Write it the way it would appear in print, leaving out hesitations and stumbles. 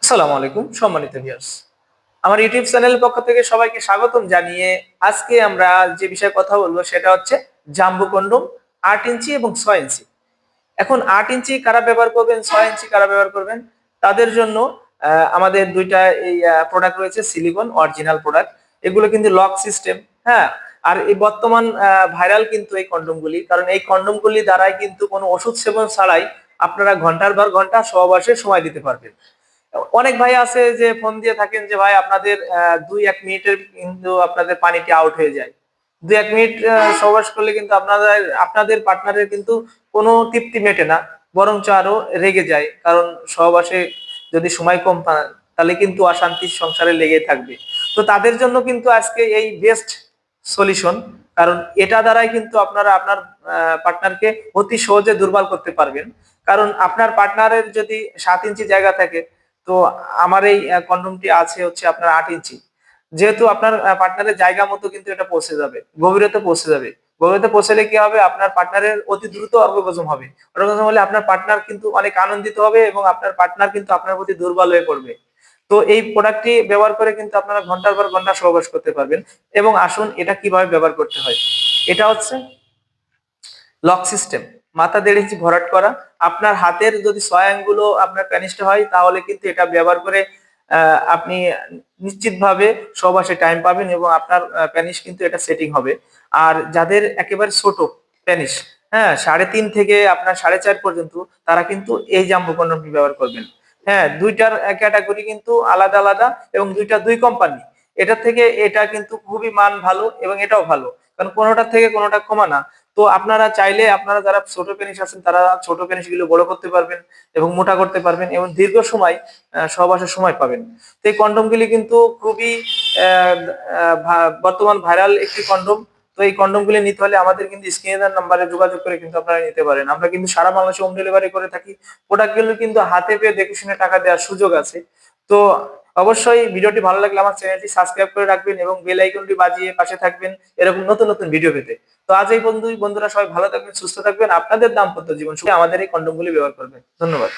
আসসালামু আলাইকুম সম্মানিত ভিউয়ার্স। আমার ইউটিউব চ্যানেলের পক্ষ থেকে সবাইকে স্বাগতম জানিয়ে আজকে আমরা যে বিষয়ে কথা বলবো সেটা হচ্ছে জাম্বো কন্ডোম ৮ ইঞ্চি এবং ৬ ইঞ্চি। এখন ৮ ইঞ্চি কারা ব্যবহার করবেন, ৬ ইঞ্চি কারা ব্যবহার করবেন, তাদের জন্য আমাদের দুইটা এই প্রোডাক্ট রয়েছে, সিলিকন অরিজিনাল প্রোডাক্ট। এগুলো কিন্তু লক সিস্টেম। হ্যাঁ, আর এই বর্তমান ভাইরাল কিন্তু এই কন্ডোমগুলি, কারণ এই কন্ডোমগুলি দ্বারাই কিন্তু কোনো ওষুধ সেবন ছাড়াই আপনারা ঘন্টার পর ঘন্টা সহবাসে সময় দিতে পারবেন। অনেক ভাই আছে যে ফোন দিয়ে থাকেন যে ভাই আপনাদের ২-১ মিনিটের কিন্তু আপনাদের পানিটি আউট হয়ে যায়। ২-১ মিনিট সহবাস করলে কিন্তু আপনাদের আপনাদের পার্টনারের কিন্তু কোনো তৃপ্তি মেটে না, বরঞ্চ আরো রেগে যায়। কারণ সহবাসে যদি সময় কম পান তাহলে কিন্তু অশান্তি সংসারে লেগে থাকবে। তো তাদের জন্য কিন্তু আজকে এই বেস্ট সলিউশন। কারণ এটা দ্বারাই কিন্তু আপনারা আপনার পার্টনারকে অতি সহজে দুর্বল করতে পারবেন। কারণ আপনার পার্টনারের যদি ৭ ইঞ্চি জায়গা থাকে, তো আমার এই কন্ডোমটি আছে হচ্ছে আপনার ৮ ইঞ্চি। যেহেতু আপনার পার্টনারের জায়গা মতো কিন্তু এটা পৌঁছে যাবে, গভীরতা পৌঁছে যাবে। গভীরতা পৌঁছালে কি হবে, আপনার পার্টনারের অতি দ্রুত অর্গাজম হবে। অর্গাজম হলে আপনার পার্টনার কিন্তু অনেক আনন্দিত হবে এবং আপনার পার্টনার কিন্তু আপনার প্রতি দুর্বল হয়ে পড়বে। তো এই প্রোডাক্টটি ব্যবহার করে কিন্তু আপনারা ঘন্টার পর ঘন্টা সহবাস করতে পারবেন। এবং আসুন এটা কিভাবে ব্যবহার করতে হয়। এটা হচ্ছে লক সিস্টেম, মাথা ১.৫ ইঞ্চি ভরাট করা। আপনার হাতের যদি ৬ আঙ্গুলও আপনার কনিষ্ঠ হয় তাহলে কিন্তু এটা ব্যবহার করে আপনি নিশ্চিতভাবে সহবাসে টাইম পাবেন এবং আপনার পেনিস কিন্তু এটা সেটিং হবে। আর যাদের একেবারে ছোট পেনিস, হ্যাঁ, ৩.৫ থেকে আপনার ৪.৫ পর্যন্ত, তারা কিন্তু এই জাম্বো কন্ডোমটি ব্যবহার করবেন। হ্যাঁ, ২টার ক্যাটাগরি কিন্তু আলাদা আলাদা এবং ২ কোম্পানি। এটা থেকে এটা কিন্তু খুবই মান ভালো এবং এটাও ভালো। কারণ কোনোটার থেকে কোনোটা কমা না। তো আপনারা চাইলে আপনারা যারা ছোট পেনিস আছেন তারা ছোট পেনিস গুলো বড় করতে পারবেন এবং মোটা করতে পারবেন এবং দীর্ঘ সময় সহবাসের সময় পাবেন। তো এই কন্ডোম গুলি কিন্তু খুবই বর্তমান ভাইরাল একটি কন্ডোম। তো এই কন্ডোম গুলি নিতে হলে আমাদের কিন্তু স্ক্রিনে দেওয়া নাম্বারে যোগাযোগ করে কিন্তু আপনারা নিতে পারেন। আমরা কিন্তু সারা বাংলাদেশে হোম ডেলিভারি করে থাকি। প্রোডাক্ট গুলো কিন্তু হাতে পেয়ে দেখে শুনে টাকা দেওয়ার সুযোগ আছে। তো অবশ্যই ভিডিওটি ভালো লাগলে আমার চ্যানেলটি সাবস্ক্রাইব করে রাখবেন এবং বেল আইকনটি বাজিয়ে পাশে থাকবেন এরকম নতুন নতুন ভিডিও পেতে। তো আজ এই বন্ধুরা সবাই ভালো থাকবেন, সুস্থ থাকবেন। আপনাদের দাম্পত্য জীবন সুখে আমাদের এই কন্ডোমগুলি ব্যবহার করবেন। ধন্যবাদ।